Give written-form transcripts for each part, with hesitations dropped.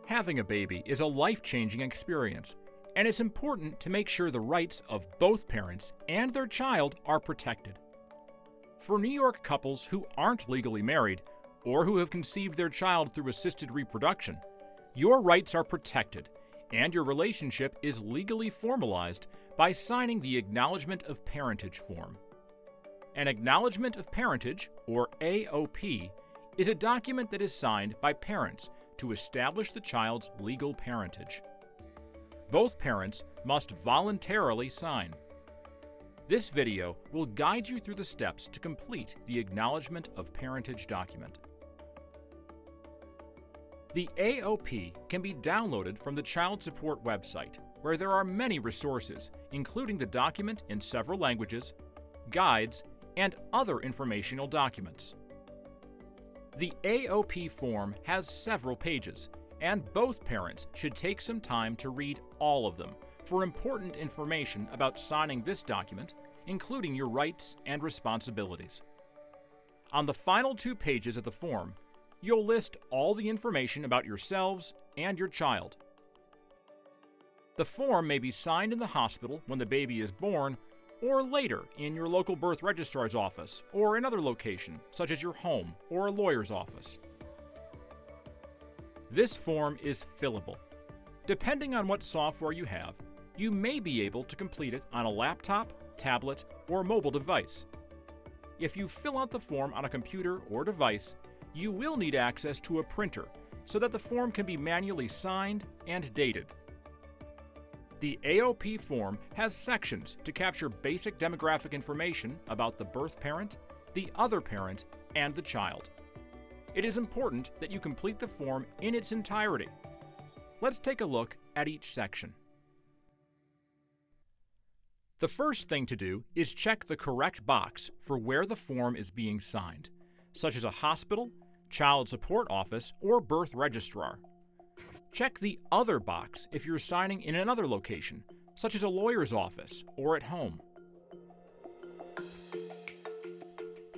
Having a baby is a life-changing experience, and it's important to make sure the rights of both parents and their child are protected. For New York couples who aren't legally married or who have conceived their child through assisted reproduction, your rights are protected and your relationship is legally formalized by signing the Acknowledgment of Parentage form. An Acknowledgment of Parentage, or AOP, is a document that is signed by parents to establish the child's legal parentage. Both parents must voluntarily sign. This video will guide you through the steps to complete the Acknowledgment of Parentage document. The AOP can be downloaded from the Child Support website, where there are many resources, including the document in several languages, guides, and other informational documents. The AOP form has several pages, and both parents should take some time to read all of them for important information about signing this document, including your rights and responsibilities. On the final 2 pages of the form, you'll list all the information about yourselves and your child. The form may be signed in the hospital when the baby is born, or later in your local birth registrar's office or another location, such as your home or a lawyer's office. This form is fillable. Depending on what software you have, you may be able to complete it on a laptop, tablet, or mobile device. If you fill out the form on a computer or device, you will need access to a printer so that the form can be manually signed and dated. The AOP form has sections to capture basic demographic information about the birth parent, the other parent, and the child. It is important that you complete the form in its entirety. Let's take a look at each section. The first thing to do is check the correct box for where the form is being signed, such as a hospital, child support office, or birth registrar. Check the Other box if you're signing in another location, such as a lawyer's office or at home.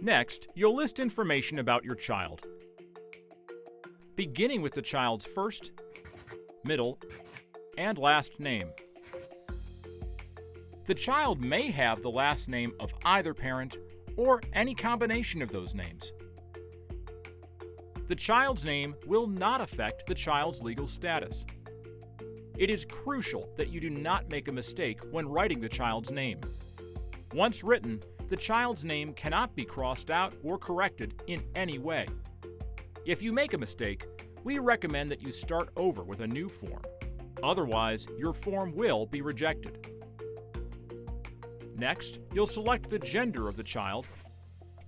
Next, you'll list information about your child, beginning with the child's first, middle, and last name. The child may have the last name of either parent or any combination of those names. The child's name will not affect the child's legal status. It is crucial that you do not make a mistake when writing the child's name. Once written, the child's name cannot be crossed out or corrected in any way. If you make a mistake, we recommend that you start over with a new form. Otherwise, your form will be rejected. Next, you'll select the gender of the child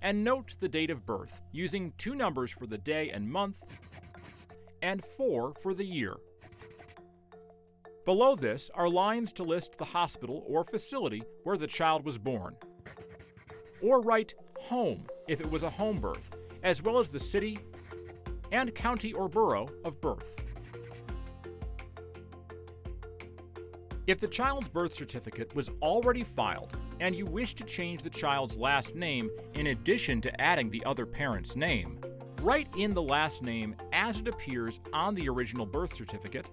and note the date of birth using 2 numbers for the day and month and 4 for the year. Below this are lines to list the hospital or facility where the child was born. Or write home if it was a home birth, as well as the city and county or borough of birth. If the child's birth certificate was already filed and you wish to change the child's last name in addition to adding the other parent's name, write in the last name as it appears on the original birth certificate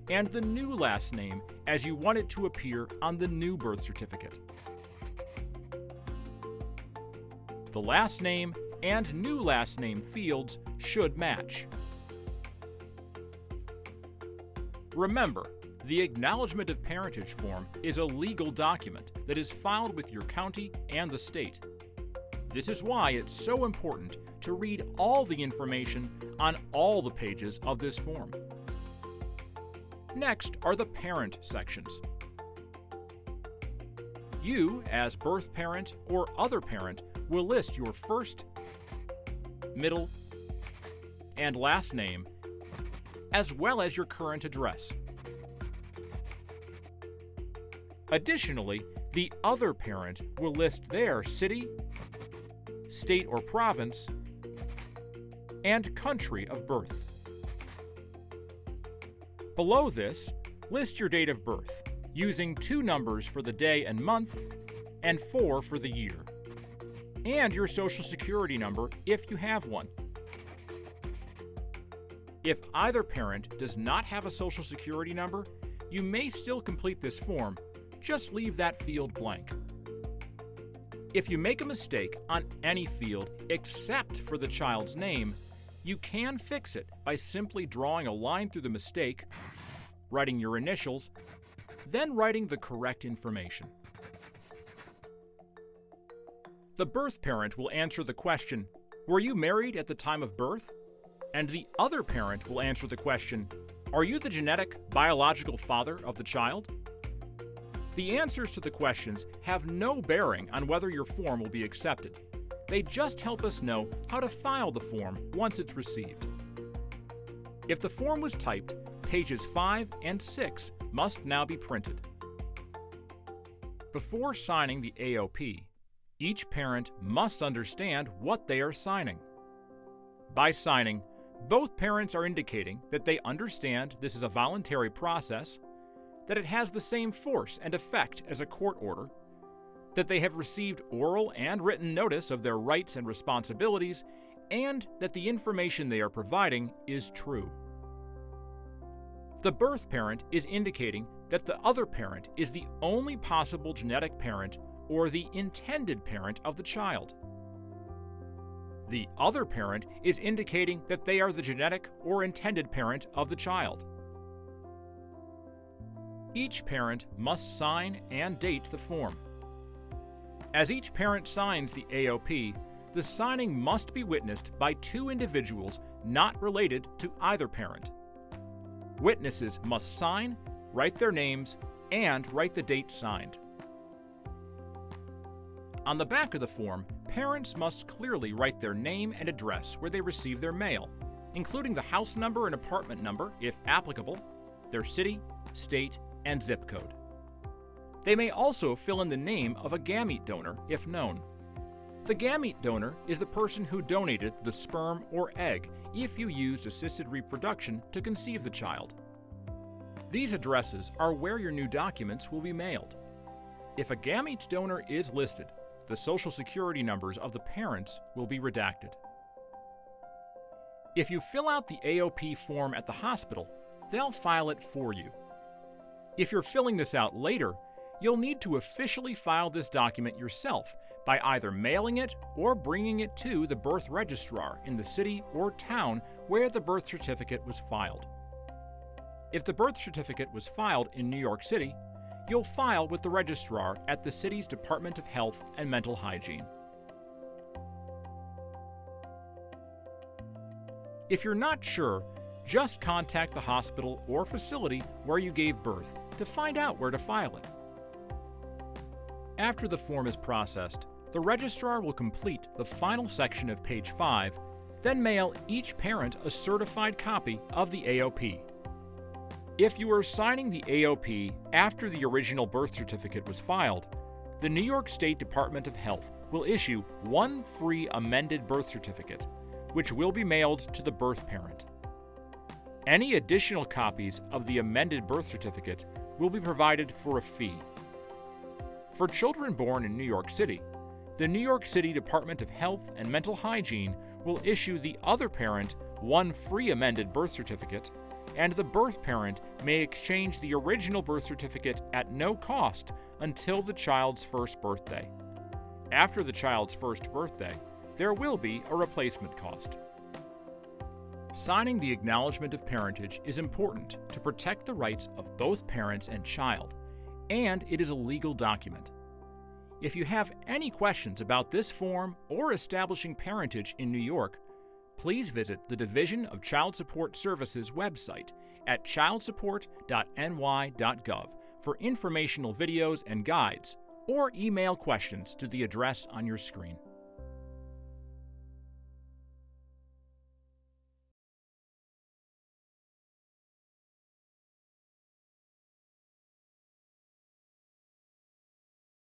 and the new last name as you want it to appear on the new birth certificate. The last name and new last name fields should match. Remember, the Acknowledgment of Parentage form is a legal document that is filed with your county and the state. This is why it's so important to read all the information on all the pages of this form. Next are the parent sections. You, as birth parent or other parent, will list your first, middle, and last name, as well as your current address. Additionally, the other parent will list their city, state or province, and country of birth. Below this, list your date of birth, using 2 numbers for the day and month, and 4 for the year, and your Social Security number if you have one. If either parent does not have a Social Security number, you may still complete this form, just leave that field blank. If you make a mistake on any field except for the child's name, you can fix it by simply drawing a line through the mistake, writing your initials, then writing the correct information. The birth parent will answer the question, "Were you married at the time of birth?" And the other parent will answer the question, "Are you the genetic, biological father of the child?" The answers to the questions have no bearing on whether your form will be accepted. They just help us know how to file the form once it's received. If the form was typed, pages 5 and 6 must now be printed. Before signing the AOP, each parent must understand what they are signing. By signing, both parents are indicating that they understand this is a voluntary process, that it has the same force and effect as a court order, that they have received oral and written notice of their rights and responsibilities, and that the information they are providing is true. The birth parent is indicating that the other parent is the only possible genetic parent or the intended parent of the child. The other parent is indicating that they are the genetic or intended parent of the child. Each parent must sign and date the form. As each parent signs the AOP, the signing must be witnessed by two individuals not related to either parent. Witnesses must sign, write their names, and write the date signed. On the back of the form, parents must clearly write their name and address where they receive their mail, including the house number and apartment number, if applicable, their city, state, and zip code. They may also fill in the name of a gamete donor, if known. The gamete donor is the person who donated the sperm or egg if you used assisted reproduction to conceive the child. These addresses are where your new documents will be mailed. If a gamete donor is listed, the Social Security numbers of the parents will be redacted. If you fill out the AOP form at the hospital, they'll file it for you. If you're filling this out later, you'll need to officially file this document yourself by either mailing it or bringing it to the birth registrar in the city or town where the birth certificate was filed. If the birth certificate was filed in New York City, you'll file with the registrar at the city's Department of Health and Mental Hygiene. If you're not sure, just contact the hospital or facility where you gave birth to find out where to file it. After the form is processed, the registrar will complete the final section of page 5, then mail each parent a certified copy of the AOP. If you are signing the AOP after the original birth certificate was filed, the New York State Department of Health will issue one free amended birth certificate, which will be mailed to the birth parent. Any additional copies of the amended birth certificate will be provided for a fee. For children born in New York City, the New York City Department of Health and Mental Hygiene will issue the other parent one free amended birth certificate, and the birth parent may exchange the original birth certificate at no cost until the child's first birthday. After the child's first birthday, there will be a replacement cost. Signing the Acknowledgment of Parentage is important to protect the rights of both parents and child, and it is a legal document. If you have any questions about this form or establishing parentage in New York, please visit the Division of Child Support Services website at childsupport.ny.gov for informational videos and guides, or email questions to the address on your screen.